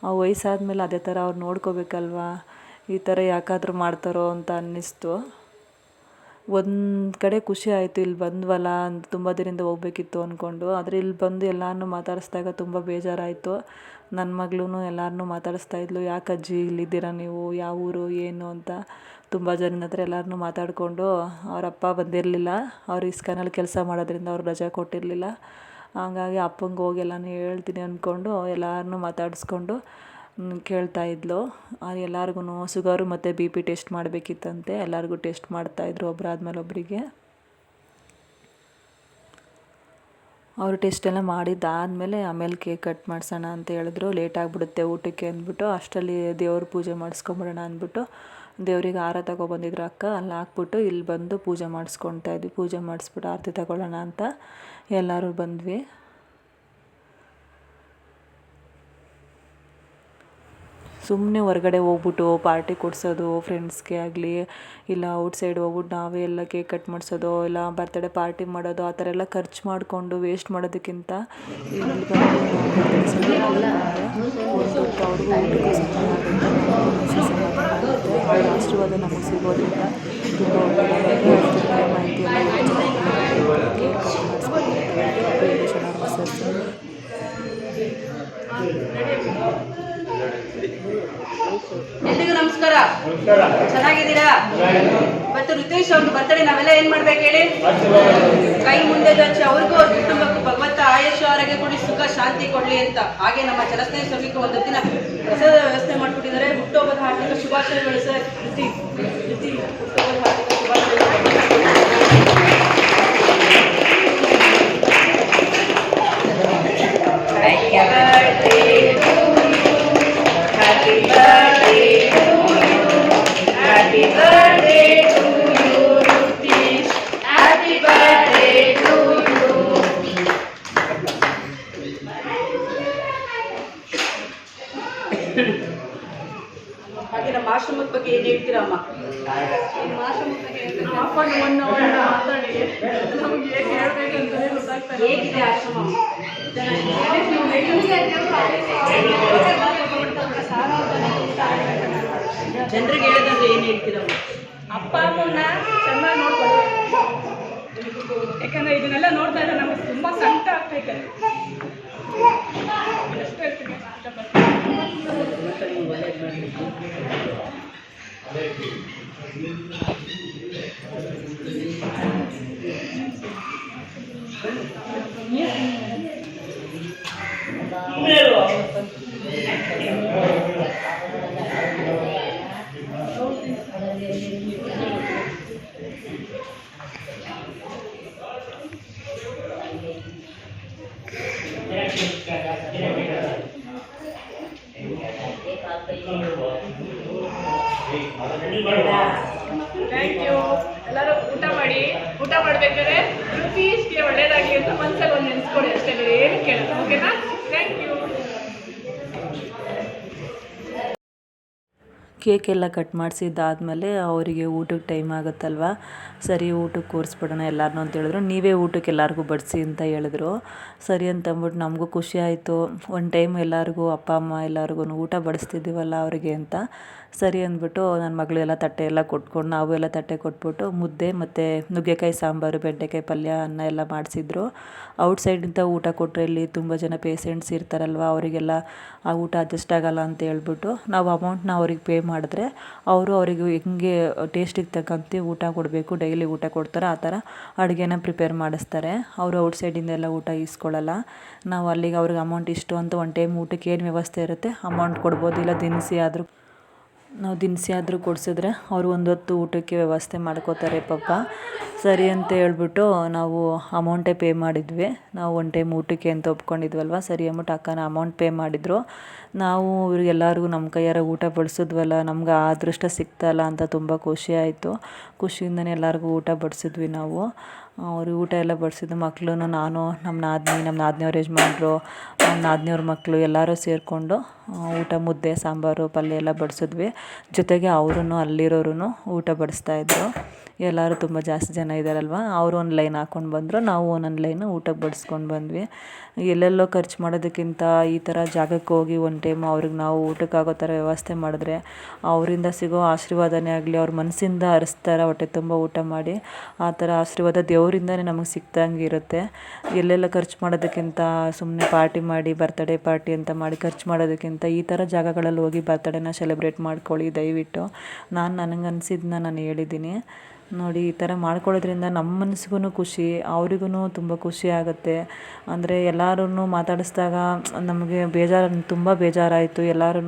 ಆ ವಯಸ್ಸಾದ್ಮೇಲೆ ಅದೇ ಥರ ಅವ್ರು ನೋಡ್ಕೋಬೇಕಲ್ವ, ಈ ಥರ ಯಾಕಾದರೂ ಮಾಡ್ತಾರೋ ಅಂತ ಅನ್ನಿಸ್ತು. ಒಂದು ಕಡೆ ಖುಷಿ ಆಯಿತು, ಇಲ್ಲಿ ಬಂದ್ವಲ್ಲ, ತುಂಬ ದಿನದಿಂದ ಹೋಗ್ಬೇಕಿತ್ತು ಅಂದ್ಕೊಂಡು. ಆದರೆ ಇಲ್ಲಿ ಬಂದು ಎಲ್ಲರನ್ನೂ ಮಾತಾಡಿಸ್ದಾಗ ತುಂಬ ಬೇಜಾರಾಯಿತು. ನನ್ನ ಮಗಳೂ ಎಲ್ಲರನ್ನೂ ಮಾತಾಡಿಸ್ತಾ ಇದ್ಲು, ಯಾಕೆ ಅಜ್ಜಿ ಇಲ್ಲಿದ್ದೀರಾ ನೀವು, ಯಾವ ಊರು ಏನು ಅಂತ. ತುಂಬ ಜನದ ಹತ್ರ ಎಲ್ಲರನ್ನೂ ಮಾತಾಡಿಕೊಂಡು. ಅವರಪ್ಪ ಬಂದಿರಲಿಲ್ಲ, ಅವ್ರು ಇಸ್ಕಾನಲ್ಲಿ ಕೆಲಸ ಮಾಡೋದ್ರಿಂದ ಅವ್ರು ರಜೆ ಕೊಟ್ಟಿರಲಿಲ್ಲ. ಹಂಗಾಗಿ ಅಪ್ಪಂಗೆ ಹೋಗಿ ಎಲ್ಲನೂ ಹೇಳ್ತೀನಿ ಅಂದ್ಕೊಂಡು ಎಲ್ಲರನ್ನೂ ಮಾತಾಡಿಸ್ಕೊಂಡು ಕೇಳ್ತಾಯಿದ್ಲು. ಎಲ್ಲರಿಗೂ ಶುಗರು ಮತ್ತು BP ಟೆಸ್ಟ್ ಮಾಡಬೇಕಿತ್ತಂತೆ. ಎಲ್ಲರಿಗೂ ಟೆಸ್ಟ್ ಮಾಡ್ತಾಯಿದ್ರು ಒಬ್ಬರಾದ್ಮೇಲೆ ಒಬ್ಬರಿಗೆ. ಅವರು ಟೆಸ್ಟೆಲ್ಲ ಮಾಡಿದ್ದಾದಮೇಲೆ ಆಮೇಲೆ ಕೇಕ್ ಕಟ್ ಮಾಡಿಸೋಣ ಅಂತ ಹೇಳಿದ್ರು. ಲೇಟ್ ಆಗಿಬಿಡುತ್ತೆ ಊಟಕ್ಕೆ ಅಂದ್ಬಿಟ್ಟು. ಅಷ್ಟರಲ್ಲಿ ದೇವ್ರ ಪೂಜೆ ಮಾಡಿಸ್ಕೊಂಬಿಡೋಣ ಅಂದ್ಬಿಟ್ಟು ದೇವ್ರಿಗೆ ಹಾರ ತಗೊಬಂದಿದ್ರು ಅಕ್ಕ. ಅಲ್ಲಿ ಹಾಕ್ಬಿಟ್ಟು ಇಲ್ಲಿ ಬಂದು ಪೂಜೆ ಮಾಡಿಸ್ಕೊತಾ ಇದ್ವಿ. ಪೂಜೆ ಮಾಡಿಸ್ಬಿಟ್ಟು ಆರತಿ ತಗೊಳ್ಳೋಣ ಅಂತ ಎಲ್ಲರೂ ಬಂದ್ವಿ. ಸುಮ್ಮನೆ ಹೊರಗಡೆ ಹೋಗ್ಬಿಟ್ಟು ಪಾರ್ಟಿ ಕೊಡಿಸೋದು ಫ್ರೆಂಡ್ಸ್ಗೆ ಆಗಲಿ, ಇಲ್ಲ ಔಟ್ಸೈಡ್ ಹೋಗ್ಬಿಟ್ಟು ನಾವೇ ಎಲ್ಲ ಕೇಕ್ ಕಟ್ ಮಾಡಿಸೋದು, ಇಲ್ಲ ಬರ್ತ್ಡೇ ಪಾರ್ಟಿ ಮಾಡೋದು, ಆ ಥರ ಎಲ್ಲ ಖರ್ಚು ಮಾಡಿಕೊಂಡು ವೇಸ್ಟ್ ಮಾಡೋದಕ್ಕಿಂತ ಇಲ್ಲಿ ಬಂದು ಒಂದು ಅವ್ರಿಗೂ ಊಟಕ್ಕೂ ಸಹಾಯ ಆಗುತ್ತೆ, ಮನಸ್ಸು ಸಮಾಧಾನ ಆಗುತ್ತೆ, ಅವ್ರ ಆಶೀರ್ವಾದ ನಮಗೆ ಸಿಗೋದ್ರಿಂದ ತುಂಬ ಒಳ್ಳೆಯದಾಗುತ್ತೆ. ಅಷ್ಟೊಂದು ಮಾಹಿತಿ ಎಲ್ಲ ಕೇಕ್ ಕಟ್ ಮಾಡಿಸ್ಬೇಕು ಚೆನ್ನಾಗಿ ವಿಸರ್ಜನೆ. ಎಲ್ರಿಗೂ ನಮಸ್ಕಾರ. ಚೆನ್ನಾಗಿದ್ದೀರಾ? ಇವತ್ತು ರಿತೇಶ್ ಅವ್ರ ಬರ್ತಡೇ. ನಾವೆಲ್ಲ ಏನ್ ಮಾಡ್ಬೇಕು ಹೇಳಿ? ಕೈ ಮುಂದೆ ಹಚ್ಚಿ ಅವ್ರಿಗೂ ಅವ್ರ ಕುಟುಂಬಕ್ಕೂ ಭಗವಂತ ಆಯುಷ ಆರೋಗ್ಯ ಕೊಡಿ, ಸುಖ ಶಾಂತಿ ಕೊಡ್ಲಿ ಅಂತ. ಹಾಗೆ ನಮ್ಮ ಚಲಸ್ನೇಹ ಸಭೆಗೆ ಒಂದು ದಿನ ಪ್ರಸಾದ ವ್ಯವಸ್ಥೆ ಮಾಡ್ಕೊಟ್ಟಿದ್ದಾರೆ. ಹುಟ್ಟುಹಬ್ಬದ ಹಾರ್ದಿಕ ಶುಭಾಶಯಗಳು ಸರ್. ಹುಟ್ಟುಹಬ್ಬದ ಹಾರ್ದಿಕ ಶುಭಾಶಯಗಳು. ಹಾಗೆ ನಮ್ಮ ಆಶ್ರಮದ ಬಗ್ಗೆ ಏನ್ ಹೇಳ್ತೀರಾ ಅಮ್ಮ? ನಿಮ್ಮ ಆಶ್ರಮದ ಬಗ್ಗೆ ಹೇಗಿದೆ ಆಶ್ರಮ? ಜನರಿಗೆ ಹೇಳೋದಂದ್ರೆ ಏನ್ ಹೇಳ್ತೀರಮ್ಮ? ಅಪ್ಪ ಅಮ್ಮನ್ನ ಚೆನ್ನಾಗಿ ನೋಡ್ಕೊಳ್ಬೇಕು. ಯಾಕಂದ್ರೆ ಇದನ್ನೆಲ್ಲ ನೋಡ್ತಾ ಇದ್ರೆ ನಮಗೆ ತುಂಬಾ ಸಂಕಟ ಆಗ್ತೈತೆ. ಅಷ್ಟೇ ಹೇಳ್ತೀನಿ. Thank you. ಎಲ್ಲರೂ ಊಟ ಮಾಡ್ಬೇಕಾದ್ರೆ ರುಚೀಸ್ಗೆ ಒಳ್ಳೇದಾಗಿ ಅಂತ ಮನ್ಸಲ್ಲಿ ಒಂದು ನೆನೆಸ್ಕೊಡಿ ಅಷ್ಟೇ, ಏನು ಕೇಳೋದು. ಓಕೆನಾ? Thank you. ಕೇಕ್ ಎಲ್ಲ ಕಟ್ ಮಾಡಿಸಿದ್ದಾದಮೇಲೆ ಅವರಿಗೆ ಊಟಕ್ಕೆ ಟೈಮ್ ಆಗುತ್ತಲ್ವ, ಸರಿ ಊಟಕ್ಕೆ ಕೂರಿಸ್ಬಿಡೋಣ ಎಲ್ಲರನ್ನೂ ಅಂತ ಹೇಳಿದ್ರು. ನೀವೇ ಊಟಕ್ಕೆ ಎಲ್ಲರಿಗೂ ಬಡಿಸಿ ಅಂತ ಹೇಳಿದ್ರು. ಸರಿ ಅಂತ ಅಂದ್ಬಿಟ್ಟು ನಮಗೂ ಖುಷಿ ಆಯಿತು. ಒಂದು ಟೈಮ್ ಎಲ್ಲರಿಗೂ ಅಪ್ಪ ಅಮ್ಮ ಎಲ್ಲರಿಗೂ ಊಟ ಬಡಿಸ್ತಿದ್ದೀವಲ್ಲ ಅವರಿಗೆ ಅಂತ. ಸರಿ ಅಂದ್ಬಿಟ್ಟು ನನ್ನ ಮಗಳೆಲ್ಲ ತಟ್ಟೆ ಎಲ್ಲ ಕೊಟ್ಕೊಂಡು ನಾವು ಎಲ್ಲ ತಟ್ಟೆ ಕೊಟ್ಬಿಟ್ಟು ಮುದ್ದೆ ಮತ್ತು ನುಗ್ಗೆಕಾಯಿ ಸಾಂಬಾರು, ಬೆಂಡೆಕಾಯಿ ಪಲ್ಯ, ಅನ್ನ ಎಲ್ಲ ಮಾಡಿಸಿದ್ರು. ಔಟ್ಸೈಡಿಂದ ಊಟ ಕೊಟ್ಟರೆ ಇಲ್ಲಿ ತುಂಬ ಜನ ಪೇಷೆಂಟ್ಸ್ ಇರ್ತಾರಲ್ವ, ಅವರಿಗೆಲ್ಲ ಆ ಊಟ ಅಡ್ಜಸ್ಟ್ ಆಗೋಲ್ಲ ಅಂತ ಹೇಳ್ಬಿಟ್ಟು ನಾವು ಅಮೌಂಟ್ನ ಅವ್ರಿಗೆ ಪೇ ಮಾಡಿದ್ರೆ ಅವರು ಅವರಿಗೆ ಹೆಂಗೆ ಟೇಸ್ಟಿಗೆ ತಕ್ಕಂತೆ ಊಟ ಕೊಡಬೇಕು, ಡೈಲಿ ಊಟ ಕೊಡ್ತಾರೆ ಆ ಥರ ಅಡುಗೆನ ಪ್ರಿಪೇರ್ ಮಾಡಿಸ್ತಾರೆ. ಅವರು ಔಟ್ಸೈಡಿಂದ ಎಲ್ಲ ಊಟ ಇಸ್ಕೊಳ್ಳಲ್ಲ. ನಾವು ಅಲ್ಲಿಗೆ ಅವ್ರಿಗೆ ಅಮೌಂಟ್ ಇಷ್ಟು ಅಂತ ಒಂದು ಟೈಮ್ ಊಟಕ್ಕೆ ಏನು ವ್ಯವಸ್ಥೆ ಇರುತ್ತೆ ಅಮೌಂಟ್ ಕೊಡ್ಬೋದು. ಇಲ್ಲ ದಿನಸಿ ಆದರೂ ಕೊಡಿಸಿದ್ರೆ ಅವರು ಒಂದು ಹೊತ್ತು ಊಟಕ್ಕೆ ವ್ಯವಸ್ಥೆ ಮಾಡ್ಕೋತಾರೆ ಪಾಪ. ಸರಿ ಅಂತ ಹೇಳ್ಬಿಟ್ಟು ನಾವು ಅಮೌಂಟೇ ಪೇ ಮಾಡಿದ್ವಿ. ನಾವು ಒಂದು ಟೈಮ್ ಊಟಕ್ಕೆ ಅಂತ ಒಪ್ಕೊಂಡಿದ್ವಲ್ವ, ಸರಿ ಅಂದ್ಬಿಟ್ಟು ಅಕ್ಕನ ಅಮೌಂಟ್ ಪೇ ಮಾಡಿದರು. ನಾವು ಇವ್ರಿಗೆಲ್ಲರಿಗೂ ನಮ್ಮ ಕೈಯಾರ ಊಟ ಬಡಿಸಿದ್ವಲ್ಲ, ನಮ್ಗೆ ಆ ಅದೃಷ್ಟ ಸಿಗ್ತಲ್ಲ ಅಂತ ತುಂಬ ಖುಷಿ ಆಯಿತು. ಖುಷಿಯಿಂದನೇ ಎಲ್ಲರಿಗೂ ಊಟ ಬಡಿಸಿದ್ವಿ ನಾವು. ಅವ್ರಿಗೆ ಊಟ ಎಲ್ಲ ಬಡಿಸಿದ್ದು ಮಕ್ಕಳು, ನಾನು, ನಮ್ಮ ನಾದಿನಿಯವ್ರ ಯಜಮಾನ್ರು, ನಮ್ಮ ನಾದಿನಿಯವ್ರ ಮಕ್ಕಳು ಎಲ್ಲರೂ ಸೇರಿಕೊಂಡು ಊಟ ಮುದ್ದೆ ಸಾಂಬಾರು ಪಲ್ಯ ಎಲ್ಲ ಬಡಿಸಿದ್ವಿ. ಜೊತೆಗೆ ಅವರೂ ಅಲ್ಲಿರೋರು ಊಟ ಬಡಿಸ್ತಾಯಿದ್ರು. ಎಲ್ಲರೂ ತುಂಬ ಜಾಸ್ತಿ ಜನ ಇದ್ದಾರಲ್ವ, ಅವರು ಒಂದು ಲೈನ್ ಹಾಕ್ಕೊಂಡು ಬಂದರು, ನಾವು ಒಂದೊಂದು ಲೈನು ಊಟಕ್ಕೆ ಬಡಿಸ್ಕೊಂಡು ಬಂದ್ವಿ. ಎಲ್ಲೆಲ್ಲೋ ಖರ್ಚು ಮಾಡೋದಕ್ಕಿಂತ ಈ ಥರ ಜಾಗಕ್ಕೆ ಹೋಗಿ ಒಂದು ಟೈಮ್ ಅವ್ರಿಗೆ ನಾವು ಊಟಕ್ಕಾಗೋ ಥರ ವ್ಯವಸ್ಥೆ ಮಾಡಿದ್ರೆ ಅವರಿಂದ ಸಿಗೋ ಆಶೀರ್ವಾದನೇ ಆಗಲಿ, ಅವ್ರ ಮನಸ್ಸಿಂದ ಹರಿಸ್ತಾರೆ ಹೊಟ್ಟೆ ತುಂಬ ಊಟ ಮಾಡಿ. ಆ ಥರ ಆಶೀರ್ವಾದ ದೇವರಿಂದನೇ ನಮಗೆ ಸಿಕ್ದಂಗೆ ಇರುತ್ತೆ. ಎಲ್ಲೆಲ್ಲ ಖರ್ಚು ಮಾಡೋದಕ್ಕಿಂತ ಸುಮ್ಮನೆ ಪಾರ್ಟಿ ಮಾಡಿ ಬರ್ತ್ಡೇ ಪಾರ್ಟಿ ಅಂತ ಮಾಡಿ ಖರ್ಚು ಮಾಡೋದಕ್ಕಿಂತ ಈ ಥರ ಜಾಗಗಳಲ್ಲಿ ಹೋಗಿ ಬರ್ತ್ಡೇನ ಸೆಲೆಬ್ರೇಟ್ ಮಾಡ್ಕೊಳ್ಳಿ ದಯವಿಟ್ಟು. ನನಗೆ ಅನಿಸಿದ್ದನ್ನ ನಾನು ಹೇಳಿದ್ದೀನಿ ನೋಡಿ. ಈ ಥರ ಮಾಡ್ಕೊಳ್ಳೋದ್ರಿಂದ ನಮ್ಮ ಮನಸ್ಸಿಗೂ ಖುಷಿ, ಅವ್ರಿಗೂ ತುಂಬ ಖುಷಿ ಆಗುತ್ತೆ. ಅಂದರೆ ಎಲ್ಲರೂ ಮಾತಾಡಿಸಿದಾಗ ನಮಗೆ ತುಂಬ ಬೇಜಾರಾಯಿತು. ಎಲ್ಲರೂ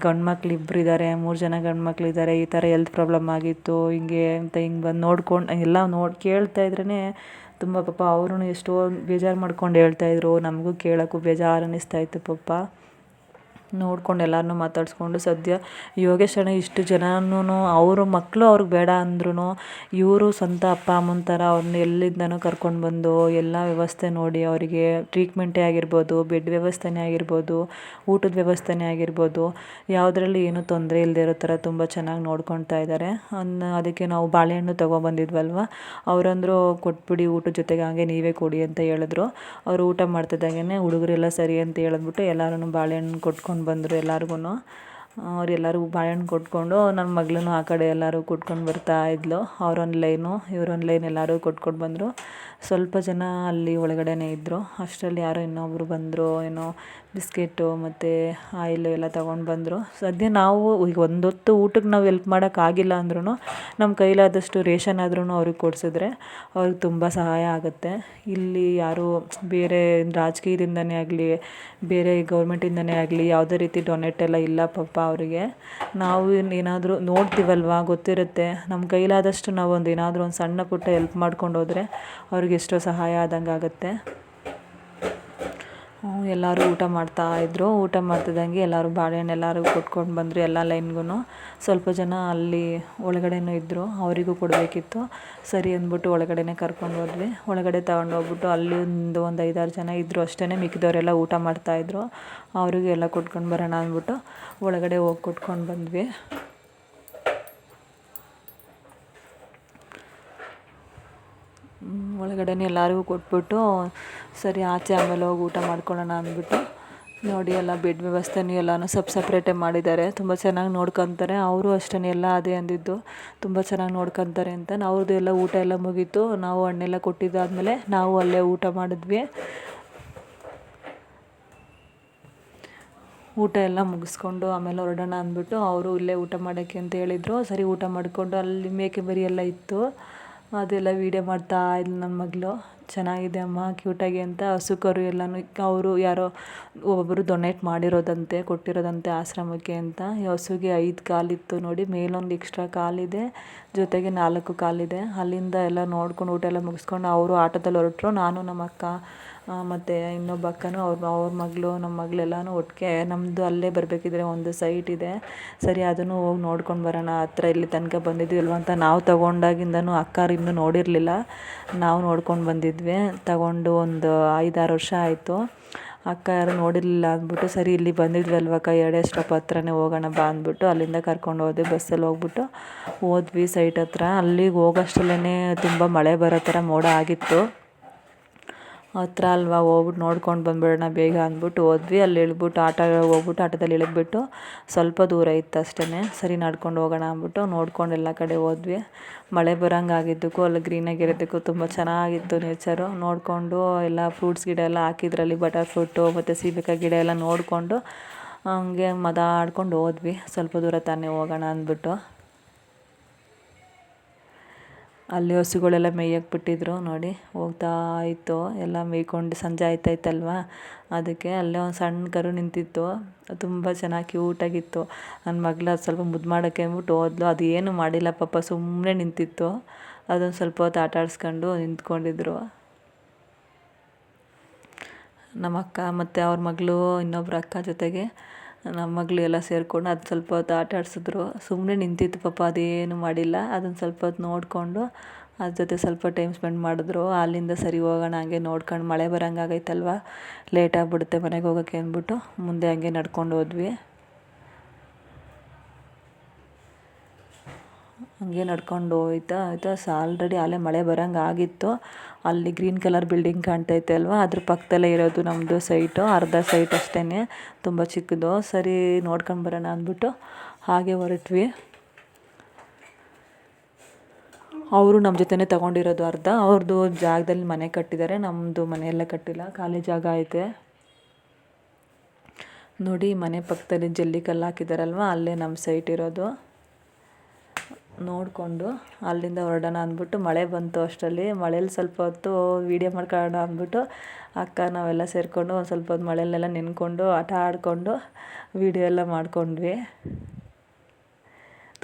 ಗಂಡು ಮಕ್ಳು ಇಬ್ಬರು ಇದ್ದಾರೆ, 3 ಜನ ಗಂಡು ಮಕ್ಕಳಿದ್ದಾರೆ, ಈ ಥರ ಹೆಲ್ತ್ ಪ್ರಾಬ್ಲಮ್ ಆಗಿತ್ತು ಹಿಂಗೆ ಅಂತ ಬಂದು ನೋಡ್ಕೊಂಡು ಎಲ್ಲ ಕೇಳ್ತಾ ಇದ್ರೇ ತುಂಬ ಪಾಪ ಅವರು ಎಷ್ಟೋ ಬೇಜಾರು ಮಾಡ್ಕೊಂಡು ಹೇಳ್ತಾಯಿದ್ರು. ನಮಗೂ ಕೇಳೋಕ್ಕೂ ಬೇಜಾರು ಅನ್ನಿಸ್ತಾಯಿತ್ತು ಪಾಪ. ನೋಡ್ಕೊಂಡು ಎಲ್ಲರನ್ನೂ ಮಾತಾಡಿಸ್ಕೊಂಡು ಸದ್ಯ ಯೋಗೇಶ್ ಅಣ್ಣ ಇಷ್ಟು ಜನನೂ ಅವ್ರ ಮಕ್ಕಳು ಅವ್ರಿಗೆ ಬೇಡ ಅಂದ್ರೂ ಇವರು ಸ್ವಂತ ಅಪ್ಪ ಅಮ್ಮನ ಥರ ಅವ್ರನ್ನ ಎಲ್ಲಿಂದನೂ ಕರ್ಕೊಂಡು ಬಂದು ಎಲ್ಲ ವ್ಯವಸ್ಥೆ ನೋಡಿ ಅವರಿಗೆ ಟ್ರೀಟ್ಮೆಂಟೇ ಆಗಿರ್ಬೋದು, ಬೆಡ್ ವ್ಯವಸ್ಥೆನೇ ಆಗಿರ್ಬೋದು, ಊಟದ ವ್ಯವಸ್ಥೆನೇ ಆಗಿರ್ಬೋದು, ಯಾವುದರಲ್ಲಿ ಏನೂ ತೊಂದರೆ ಇಲ್ಲದೆ ಇರೋ ಥರ ತುಂಬ ಚೆನ್ನಾಗಿ ನೋಡ್ಕೊಳ್ತಾ ಇದ್ದಾರೆ. ಅದಕ್ಕೆ ನಾವು ಬಾಳೆಹಣ್ಣು ತೊಗೊಬಂದಿದ್ವಲ್ವ, ಅವರಂದರು ಕೊಟ್ಬಿಡಿ ಊಟದ ಜೊತೆಗೆ, ಹಾಗೆ ನೀವೇ ಕೊಡಿ ಅಂತ ಹೇಳಿದ್ರು. ಅವರು ಊಟ ಮಾಡ್ತಿದ್ದಾಗೇ ಹುಡುಗರೆಲ್ಲ ಸರಿ ಅಂತ ಹೇಳಿದ್ಬಿಟ್ಟು ಎಲ್ಲರೂ ಬಾಳೆಹಣ್ಣು ಕೊಟ್ಕೊಂಡು ಬಂದರು. ಎಲ್ಲರಿಗೂ ಅವರೆಲ್ಲರಿಗೂ ಬಾಳೆಹಣ್ಣು ಕೊಟ್ಕೊಂಡು ನನ್ನ ಮಗಳೂ ಆ ಕಡೆ ಎಲ್ಲರೂ ಕೊಟ್ಕೊಂಡು ಬರ್ತಾ ಇದ್ಲು. ಅವರೊಂದು ಲೈನು ಇವರೊಂದು ಲೈನ್ ಎಲ್ಲರೂ ಕೊಟ್ಕೊಂಡು ಬಂದರು. ಸ್ವಲ್ಪ ಜನ ಅಲ್ಲಿ ಒಳಗಡೆನೇ ಇದ್ದರು. ಅಷ್ಟರಲ್ಲಿ ಯಾರೋ ಇನ್ನೊಬ್ಬರು ಬಂದರು, ಏನೋ ಬಿಸ್ಕೆಟು ಮತ್ತು ಆಯಿಲು ಎಲ್ಲ ತೊಗೊಂಡು ಬಂದರು. ಸದ್ಯ ನಾವು ಈಗ ಒಂದೊತ್ತು ಊಟಕ್ಕೆ ನಾವು ಹೆಲ್ಪ್ ಮಾಡೋಕ್ಕಾಗಿಲ್ಲ ಅಂದ್ರೂ ನಮ್ಮ ಕೈಲಾದಷ್ಟು ರೇಷನ್ ಆದ್ರೂ ಅವ್ರಿಗೆ ಕೊಡಿಸಿದ್ರೆ ಅವ್ರಿಗೆ ತುಂಬ ಸಹಾಯ ಆಗುತ್ತೆ. ಇಲ್ಲಿ ಯಾರು ಬೇರೆ ರಾಜಕೀಯದಿಂದನೇ ಆಗಲಿ, ಬೇರೆ ಗೌರ್ಮೆಂಟಿಂದನೇ ಆಗಲಿ ಯಾವುದೇ ರೀತಿ ಡೊನೇಟ್ ಎಲ್ಲ ಇಲ್ಲ ಪಾಪ ಅವರಿಗೆ. ನಾವು ಏನಾದರೂ ನೋಡ್ತೀವಲ್ವ, ಗೊತ್ತಿರುತ್ತೆ. ನಮ್ಮ ಕೈಲಾದಷ್ಟು ನಾವು ಏನಾದರೂ ಒಂದು ಸಣ್ಣ ಪುಟ್ಟ ಹೆಲ್ಪ್ ಮಾಡ್ಕೊಂಡು ಹೋದರೆ ಅವ್ರಿಗೆ ಎಷ್ಟೋ ಸಹಾಯ ಆದಂಗೆ ಆಗುತ್ತೆ. ಎಲ್ಲರೂ ಊಟ ಮಾಡ್ತಾಯಿದ್ರು. ಊಟ ಮಾಡ್ತಿದ್ದಂಗೆ ಎಲ್ಲರೂ ಬಾಳೆಹಣ್ಣು ಎಲ್ಲರೂ ಕೊಟ್ಕೊಂಡು ಬಂದರು ಎಲ್ಲ ಲೈನ್ಗೂ. ಸ್ವಲ್ಪ ಜನ ಅಲ್ಲಿ ಒಳಗಡೆನೂ ಇದ್ದರು, ಅವರಿಗೂ ಕೊಡಬೇಕಿತ್ತು. ಸರಿ ಅಂದ್ಬಿಟ್ಟು ಒಳಗಡೆನೇ ಕರ್ಕೊಂಡು ಹೋದ್ವಿ. ಒಳಗಡೆ ತಗೊಂಡೋಗ್ಬಿಟ್ಟು ಅಲ್ಲಿ ಒಂದು 5-6 ಜನ ಇದ್ದರು ಅಷ್ಟೇ. ಮಿಕ್ಕಿದವರೆಲ್ಲ ಊಟ ಮಾಡ್ತಾಯಿದ್ರು. ಅವರಿಗೂ ಎಲ್ಲ ಕೊಟ್ಕೊಂಡು ಬರೋಣ ಅಂದ್ಬಿಟ್ಟು ಒಳಗಡೆ ಹೋಗಿ ಕೊಟ್ಕೊಂಡು ಬಂದ್ವಿ. ಒಳಗಡೆನೇ ಎಲ್ಲರಿಗೂ ಕೊಟ್ಬಿಟ್ಟು ಸರಿ ಆಚೆ ಆಮೇಲೆ ಹೋಗಿ ಊಟ ಮಾಡ್ಕೊಳ್ಳೋಣ ಅಂದ್ಬಿಟ್ಟು ನೋಡಿ ಎಲ್ಲ ಬೆಡ್ ವ್ಯವಸ್ಥೆನೂ ಎಲ್ಲನೂ ಸಪ್ರೇಟೇ ಮಾಡಿದ್ದಾರೆ. ತುಂಬ ಚೆನ್ನಾಗಿ ನೋಡ್ಕೊತಾರೆ. ಅವರು ಅಷ್ಟೇ ಎಲ್ಲ ಅದೇ ಅಂದಿದ್ದು, ತುಂಬ ಚೆನ್ನಾಗಿ ನೋಡ್ಕೊತಾರೆ ಅಂತ. ಅವ್ರದ್ದು ಎಲ್ಲ ಊಟ ಎಲ್ಲ ಮುಗೀತು. ನಾವು ಹಣ್ಣೆಲ್ಲ ಕೊಟ್ಟಿದ್ದಾದಮೇಲೆ ನಾವು ಅಲ್ಲೇ ಊಟ ಮಾಡಿದ್ವಿ. ಊಟ ಎಲ್ಲ ಮುಗಿಸ್ಕೊಂಡು ಆಮೇಲೆ ಹೊರಡೋಣ ಅಂದ್ಬಿಟ್ಟು ಅವರು ಇಲ್ಲೇ ಊಟ ಮಾಡೋಕ್ಕೆ ಅಂತ ಹೇಳಿದರು. ಸರಿ ಊಟ ಮಾಡಿಕೊಂಡು ಅಲ್ಲಿ ಮೇಕೆ ಮರಿ ಎಲ್ಲ ಇತ್ತು, ಅದೆಲ್ಲ ವೀಡಿಯೋ ಮಾಡ್ತಾ ಇದ್ಲು ನನ್ನ ಮಗಳು. ಚೆನ್ನಾಗಿದೆ ಅಮ್ಮ, ಕ್ಯೂಟಾಗಿ ಅಂತ. ಹಸು ಕರು ಎಲ್ಲನೂ ಅವರು ಯಾರೋ ಒಬ್ಬೊಬ್ಬರು ಡೊನೇಟ್ ಮಾಡಿರೋದಂತೆ, ಕೊಟ್ಟಿರೋದಂತೆ ಆಶ್ರಮಕ್ಕೆ ಅಂತ. ಈ ಹಸುಗೆ 5 ಕಾಲಿತ್ತು ನೋಡಿ, ಮೇಲೊಂದು ಎಕ್ಸ್ಟ್ರಾ ಕಾಲಿದೆ, ಜೊತೆಗೆ 4 ಕಾಲಿದೆ. ಅಲ್ಲಿಂದ ಎಲ್ಲ ನೋಡ್ಕೊಂಡು ಊಟ ಎಲ್ಲ ಮುಗಿಸ್ಕೊಂಡು ಅವರು ಆಟೋದಲ್ಲಿ ಹೊರಟರು. ನಾನು ನಮ್ಮ ಅಕ್ಕ ಮತ್ತು ಇನ್ನೊಬ್ಬ ಅಕ್ಕನೂ ಅವ್ರ ಮಗಳು ನಮ್ಮ ಮಗಳೆಲ್ಲನೂ ಒಟ್ಟಿಗೆ. ನಮ್ಮದು ಅಲ್ಲೇ ಬರಬೇಕಿದ್ರೆ ಒಂದು ಸೈಟ್ ಇದೆ, ಸರಿ ಅದನ್ನು ಹೋಗಿ ನೋಡ್ಕೊಂಡು ಬರೋಣ, ಹತ್ರ ಇಲ್ಲಿ ತನಕ ಬಂದಿದ್ವಿ ಅಂತ ನಾವು ತೊಗೊಂಡಾಗಿಂದನೂ ಅಕ್ಕಾರು ಇನ್ನೂ ನೋಡಿರಲಿಲ್ಲ. ನಾವು ನೋಡ್ಕೊಂಡು ಬಂದಿದ್ವಿ. ತಗೊಂಡು ಒಂದು 5-6 ವರ್ಷ ಆಯಿತು. ಅಕ್ಕ ಯಾರು ನೋಡಿರಲಿಲ್ಲ ಅಂದ್ಬಿಟ್ಟು ಸರಿ ಇಲ್ಲಿ ಬಂದಿದ್ವಿ ಅಲ್ವ ಅಕ್ಕ, 2 ಸ್ಟಾಪ್ ಹತ್ರನೇ ಹೋಗೋಣ ಬಾ ಅಂದ್ಬಿಟ್ಟು ಅಲ್ಲಿಂದ ಕರ್ಕೊಂಡು ಹೋದೆ. ಬಸ್ಸಲ್ಲಿ ಹೋಗ್ಬಿಟ್ಟು ಹೋದ್ವಿ ಸೈಟ್ ಹತ್ರ. ಅಲ್ಲಿಗೆ ಹೋಗೋಷ್ಟರಲ್ಲೇ ತುಂಬ ಮಳೆ ಬರೋ ಥರ ಮೋಡ ಆಗಿತ್ತು. ಹತ್ರ ಅಲ್ವಾ, ಹೋಗ್ಬಿಟ್ಟು ನೋಡ್ಕೊಂಡು ಬಂದುಬಿಡೋಣ ಬೇಗ ಅಂದ್ಬಿಟ್ಟು ಹೋದ್ವಿ. ಅಲ್ಲಿ ಇಳ್ಬಿಟ್ಟು ಹೋಗ್ಬಿಟ್ಟು ಆಟೋದಲ್ಲಿ ಇಳಿದ್ಬಿಟ್ಟು ಸ್ವಲ್ಪ ದೂರ ಇತ್ತು ಅಷ್ಟೇ. ಸರಿ ನಡ್ಕೊಂಡು ಹೋಗೋಣ ಅಂದ್ಬಿಟ್ಟು ನೋಡ್ಕೊಂಡು ಎಲ್ಲ ಕಡೆ ಹೋದ್ವಿ. ಮಳೆ ಬರೋಂಗೆ ಆಗಿದ್ದಕ್ಕೂ ಅಲ್ಲಿ ಗ್ರೀನಾಗಿರೋದಕ್ಕೂ ತುಂಬ ಚೆನ್ನಾಗಿತ್ತು ನೇಚರು. ನೋಡಿಕೊಂಡು ಎಲ್ಲ ಫ್ರೂಟ್ಸ್ ಗಿಡ ಎಲ್ಲ ಹಾಕಿದ್ರಲ್ಲಿ, ಬಟರ್ ಫ್ರೂಟು ಮತ್ತು ಸೀಬೆಕಾಯಿ ಗಿಡ ಎಲ್ಲ ನೋಡಿಕೊಂಡು ಹಂಗೆ ಮಾತಾಡ್ಕೊಂಡು ಹೋದ್ವಿ. ಸ್ವಲ್ಪ ದೂರ ತಾನೇ ಹೋಗೋಣ ಅಂದ್ಬಿಟ್ಟು. ಅಲ್ಲಿ ಹಸುಗಳೆಲ್ಲ ಮೇಯಕ್ಕೆ ಬಿಟ್ಟಿದ್ರು ನೋಡಿ, ಹೋಗ್ತಾ ಇತ್ತು ಎಲ್ಲ ಮೇಯ್ಕೊಂಡು. ಸಂಜೆ ಆಯ್ತಾಯ್ತಲ್ವ, ಅದಕ್ಕೆ ಅಲ್ಲೇ ಒಂದು ಸಣ್ಣ ಕರು ನಿಂತಿತ್ತು, ತುಂಬ ಚೆನ್ನಾಗಿ ಕ್ಯೂಟಾಗಿತ್ತು. ನನ್ನ ಮಗಳು ಅದು ಸ್ವಲ್ಪ ಮುದ್ದು ಮಾಡೋಕ್ಕೆ ಅಂದ್ಬಿಟ್ಟು ಹೋದ್ಲು. ಅದು ಏನು ಮಾಡಿಲ್ಲ ಪಾಪ, ಸುಮ್ಮನೆ ನಿಂತಿತ್ತು. ಅದೊಂದು ಸ್ವಲ್ಪ ಹೊತ್ತು ಆಟ ಆಡಿಸ್ಕೊಂಡು ನಿಂತ್ಕೊಂಡಿದ್ರು. ನಮ್ಮ ಅಕ್ಕ ಮತ್ತು ಅವ್ರ ಮಗಳು, ಇನ್ನೊಬ್ರು ಅಕ್ಕ ಜೊತೆಗೆ ನಮ್ಮ ಮಗಳು ಎಲ್ಲ ಸೇರಿಕೊಂಡು ಅದು ಸ್ವಲ್ಪ ಹೊತ್ತು ಆಟ ಆಡಿಸಿದ್ರು. ಸುಮ್ಮನೆ ನಿಂತಿತ್ತು ಪಾಪ, ಅದೇನು ಮಾಡಿಲ್ಲ. ಅದನ್ನು ಸ್ವಲ್ಪ ಹೊತ್ತು ನೋಡಿಕೊಂಡು ಅದ್ರ ಜೊತೆ ಸ್ವಲ್ಪ ಟೈಮ್ ಸ್ಪೆಂಡ್ ಮಾಡಿದ್ರು. ಅಲ್ಲಿಂದ ಸರಿ ಹೋಗೋಣ ಹಂಗೆ ನೋಡ್ಕೊಂಡು, ಮಳೆ ಬರೋಂಗೆ ಆಗೈತಲ್ವ, ಲೇಟ್ ಆಗಿಬಿಡುತ್ತೆ ಮನೆಗೆ ಹೋಗೋಕ್ಕೆ ಅಂದ್ಬಿಟ್ಟು ಮುಂದೆ ಹಂಗೆ ನಡ್ಕೊಂಡು ಹೋದ್ವಿ. ಹಂಗೆ ನಡ್ಕೊಂಡು ಹೋಯ್ತಾ ಆಲ್ರೆಡಿ ಅಲ್ಲೇ ಮಳೆ ಬರೋಂಗೆ ಆಗಿತ್ತು. ಅಲ್ಲಿ ಗ್ರೀನ್ ಕಲರ್ ಬಿಲ್ಡಿಂಗ್ ಕಾಣ್ತೈತೆ ಅಲ್ವ, ಅದ್ರ ಪಕ್ಕದಲ್ಲೇ ಇರೋದು ನಮ್ಮದು ಸೈಟು. ಅರ್ಧ ಸೈಟ್ ಅಷ್ಟೇ, ತುಂಬ ಚಿಕ್ಕದು. ಸರಿ ನೋಡ್ಕೊಂಡು ಬರೋಣ ಅಂದ್ಬಿಟ್ಟು ಹಾಗೆ ಹೊರಟ್ವಿ. ಅವರು ನಮ್ಮ ಜೊತೆನೇ ತೊಗೊಂಡಿರೋದು ಅರ್ಧ. ಅವ್ರದ್ದು ಜಾಗದಲ್ಲಿ ಮನೆ ಕಟ್ಟಿದ್ದಾರೆ, ನಮ್ಮದು ಮನೆಯೆಲ್ಲ ಕಟ್ಟಿಲ್ಲ, ಖಾಲಿ ಜಾಗ ಐತೆ ನೋಡಿ. ಮನೆ ಪಕ್ಕದಲ್ಲಿ ಜಲ್ಲಿಕಲ್ಲು ಹಾಕಿದಾರಲ್ವ, ಅಲ್ಲೇ ನಮ್ಮ ಸೈಟ್ ಇರೋದು. ನೋಡಿಕೊಂಡು ಅಲ್ಲಿಂದ ಹೊರಡೋಣ ಅಂದ್ಬಿಟ್ಟು ಮಳೆ ಬಂತು. ಅಷ್ಟರಲ್ಲಿ ಮಳೇಲಿ ಸ್ವಲ್ಪ ಹೊತ್ತು ವೀಡಿಯೋ ಮಾಡ್ಕೊಳ್ಳೋಣ ಅಂದ್ಬಿಟ್ಟು ಅಕ್ಕ ನಾವೆಲ್ಲ ಸೇರಿಕೊಂಡು ಒಂದು ಸ್ವಲ್ಪ ಹೊತ್ತು ಮಳೆಯಲ್ಲೆಲ್ಲ ನೆನ್ಕೊಂಡು ಆಟ ಆಡಿಕೊಂಡು ವೀಡಿಯೋ ಎಲ್ಲ ಮಾಡ್ಕೊಂಡ್ವಿ.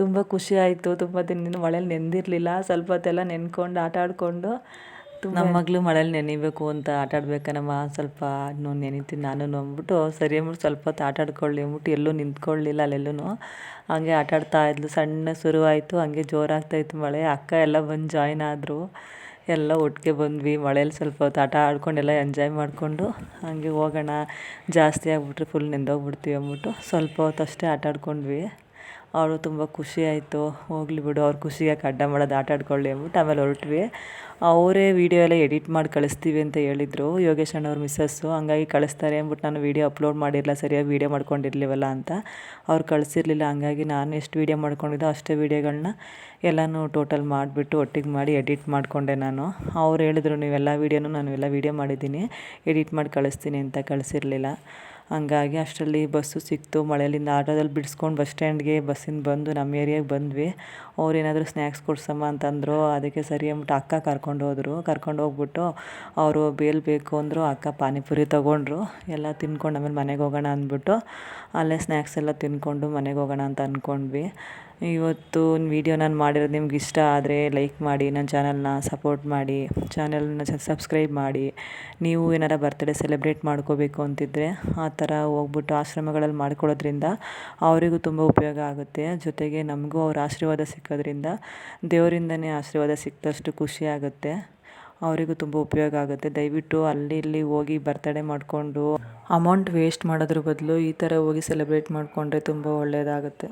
ತುಂಬ ಖುಷಿ ಆಯಿತು. ತುಂಬ ದಿನದಿಂದ ಮಳೇಲಿ ನೆಂದಿರಲಿಲ್ಲ. ಸ್ವಲ್ಪ ಹೊತ್ತೆಲ್ಲ ನೆನ್ಕೊಂಡು ಆಟ ಆಡಿಕೊಂಡು ನಮ್ಮ ಮಗಳು ಮಳೇಲಿ ನೆನಿಬೇಕು ಅಂತ ಆಟ ಆಡ್ಬೇಕನಮ್ಮ, ಸ್ವಲ್ಪ ನೆನಿತೀನಿ ನಾನು ಅಂದ್ಬಿಟ್ಟು ಸರಿ ಅಂದ್ಬಿಟ್ಟು ಸ್ವಲ್ಪ ಹೊತ್ತು ಆಟ ಆಡ್ಕೊಳ್ಳಿ ಅಂದ್ಬಿಟ್ಟು ಎಲ್ಲೂ ನಿಂತ್ಕೊಳ್ಳಿಲ್ಲ ಅಲ್ಲೆಲ್ಲೂ. ಹಂಗೆ ಆಟ ಆಡ್ತಾ ಇದ್ಲು. ಸಣ್ಣ ಶುರುವಾಯಿತು, ಹಂಗೆ ಜೋರಾಗ್ತಾಯಿತ್ತು ಮಳೆ. ಅಕ್ಕ ಎಲ್ಲ ಬಂದು ಜಾಯ್ನ್ ಆದರು. ಎಲ್ಲ ಒಟ್ಟಿಗೆ ಬಂದ್ವಿ. ಮಳೇಲಿ ಸ್ವಲ್ಪ ಹೊತ್ತು ಆಟ ಆಡ್ಕೊಂಡೆಲ್ಲ ಎಂಜಾಯ್ ಮಾಡಿಕೊಂಡು ಹಂಗೆ ಹೋಗೋಣ, ಜಾಸ್ತಿ ಆಗಿಬಿಟ್ರೆ ಫುಲ್ ನೆಂದೋಗ್ಬಿಡ್ತೀವಿ ಅಂದ್ಬಿಟ್ಟು ಸ್ವಲ್ಪ ಹೊತ್ತು ಅಷ್ಟೇ ಆಟ ಆಡ್ಕೊಂಡ್ವಿ. ಅವಳು ತುಂಬ ಖುಷಿ ಆಯಿತು. ಹೋಗ್ಲಿ ಬಿಡು, ಅವ್ರ ಖುಷಿಗೆ ಅಡ್ಡ ಮಾಡೋದು, ಆಟ ಆಡ್ಕೊಳ್ಳಿ ಅಂದ್ಬಿಟ್ಟು ಆಮೇಲೆ ಹೊರಟ್ವಿ. ಅವರೇ ವೀಡಿಯೋ ಎಲ್ಲ ಎಡಿಟ್ ಮಾಡಿ ಕಳಿಸ್ತೀವಿ ಅಂತ ಹೇಳಿದರು, ಯೋಗೇಶ್ ಅಣ್ಣವ್ರ ಮಿಸ್ಸಸ್ಸು. ಹಂಗಾಗಿ ಕಳಿಸ್ತಾರೆ ಅಂದ್ಬಿಟ್ಟು ನಾನು ವೀಡಿಯೋ ಅಪ್ಲೋಡ್ ಮಾಡಿರಲಿಲ್ಲ, ಸರಿಯಾಗಿ ವೀಡಿಯೋ ಮಾಡ್ಕೊಂಡಿರ್ಲಿವಲ್ಲ ಅಂತ ಅವ್ರು ಕಳಿಸಿರ್ಲಿಲ್ಲ. ಹಂಗಾಗಿ ನಾನು ಎಷ್ಟು ವೀಡಿಯೋ ಮಾಡ್ಕೊಂಡಿದ್ದೋ ಅಷ್ಟೇ ವೀಡಿಯೋಗಳನ್ನ ಎಲ್ಲನೂ ಟೋಟಲ್ ಮಾಡಿಬಿಟ್ಟು ಒಟ್ಟಿಗೆ ಮಾಡಿ ಎಡಿಟ್ ಮಾಡಿಕೊಂಡೆ ನಾನು. ಅವ್ರು ಹೇಳಿದ್ರು ನೀವೆಲ್ಲ ವೀಡಿಯೋನೂ ನಾನು ಎಲ್ಲ ವೀಡಿಯೋ ಮಾಡಿದ್ದೀನಿ, ಎಡಿಟ್ ಮಾಡಿ ಕಳಿಸ್ತೀನಿ ಅಂತ. ಕಳಿಸಿರಲಿಲ್ಲ. ಹಂಗಾಗಿ ಅಷ್ಟರಲ್ಲಿ ಬಸ್ಸು ಸಿಕ್ತು. ಮಳೆಯಿಂದ ಆಟೋದಲ್ಲಿ ಬಿಡಿಸ್ಕೊಂಡು ಬಸ್ ಸ್ಟ್ಯಾಂಡ್ಗೆ ಬಸ್ಸಿಂದ ಬಂದು ನಮ್ಮ ಏರಿಯಾಗೆ ಬಂದ್ವಿ. ಅವ್ರೇನಾದರೂ ಸ್ನ್ಯಾಕ್ಸ್ ಕೊಡ್ಸಮ್ಮ ಅಂತಂದರು. ಅದಕ್ಕೆ ಸರಿ ಅಂದ್ಬಿಟ್ಟು ಅಕ್ಕ ಕರ್ಕೊಂಡು ಹೋಗ್ಬಿಟ್ಟು ಅವರು ಬೇಲ್ ಬೇಕು ಅಂದರು. ಅಕ್ಕ ಪಾನಿಪುರಿ ತೊಗೊಂಡ್ರು. ಎಲ್ಲ ತಿನ್ಕೊಂಡು ಆಮೇಲೆ ಮನೆಗೆ ಹೋಗೋಣ ಅಂದ್ಬಿಟ್ಟು ಅಲ್ಲೇ ಸ್ನ್ಯಾಕ್ಸ್ ಎಲ್ಲ ತಿನ್ಕೊಂಡು ಮನೆಗೆ ಹೋಗೋಣ ಅಂತ ಅಂದ್ಕೊಂಡ್ವಿ. ಇವತ್ತು ವೀಡಿಯೋ ನಾನು ಮಾಡಿರೋದು ನಿಮ್ಗೆ ಇಷ್ಟ ಆದರೆ ಲೈಕ್ ಮಾಡಿ, ನನ್ನ ಚಾನಲ್ನ ಸಪೋರ್ಟ್ ಮಾಡಿ, ಚಾನಲ್ನ ಸಬ್ಸ್ಕ್ರೈಬ್ ಮಾಡಿ. ನೀವು ಏನಾರ ಬರ್ತ್ಡೇ ಸೆಲೆಬ್ರೇಟ್ ಮಾಡ್ಕೋಬೇಕು ಅಂತಿದ್ದರೆ ಆ ಥರ ಹೋಗ್ಬಿಟ್ಟು ಆಶ್ರಮಗಳಲ್ಲಿ ಮಾಡ್ಕೊಳ್ಳೋದ್ರಿಂದ ಅವರಿಗೂ ತುಂಬ ಉಪಯೋಗ ಆಗುತ್ತೆ. ಜೊತೆಗೆ ನಮಗೂ ಅವ್ರ ಆಶೀರ್ವಾದ ಸಿಕ್ಕೋದ್ರಿಂದ ದೇವರಿಂದನೇ ಆಶೀರ್ವಾದ ಸಿಕ್ಕಿದಷ್ಟು ಖುಷಿ ಆಗುತ್ತೆ. ಅವರಿಗೂ ತುಂಬ ಉಪಯೋಗ ಆಗುತ್ತೆ. ದಯವಿಟ್ಟು ಅಲ್ಲಿ ಇಲ್ಲಿ ಹೋಗಿ ಬರ್ತಡೇ ಮಾಡಿಕೊಂಡು ಅಮೌಂಟ್ ವೇಸ್ಟ್ ಮಾಡೋದ್ರ ಬದಲು ಈ ಥರ ಹೋಗಿ ಸೆಲೆಬ್ರೇಟ್ ಮಾಡಿಕೊಂಡ್ರೆ ತುಂಬ ಒಳ್ಳೆಯದಾಗುತ್ತೆ.